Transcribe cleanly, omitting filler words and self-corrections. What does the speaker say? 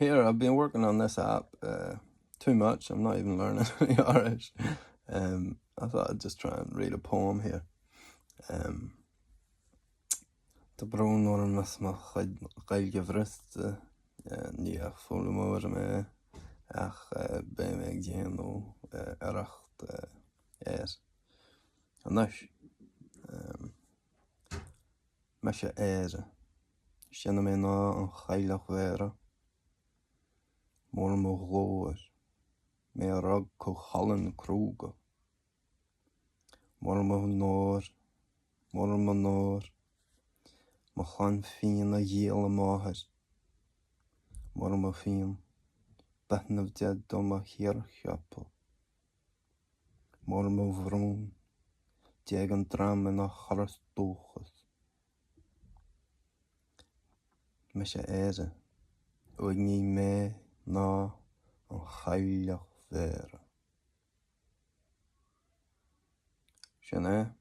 Here, I've been working on this app too much. I'm not even learning any Irish. I thought I'd just try and read a poem here. The brown one was my Gaeilge vrist. Nia full more me. Ach, bij me geno. Eracht. Anash. Mise Éire. Sienne me na an Gaeilge vera. Mor mo glóir. Me rag co hallen kroege. Mor mo nóir. Mor mo nóir. Mo chan fin a yele maher. Mor mo fin. Behnev dead dom a hirchapel. Mor mo vroon. Dieg an dram en a charas doches. Mise Éire. Oig ni me na an Gaeilge vera. Sienne.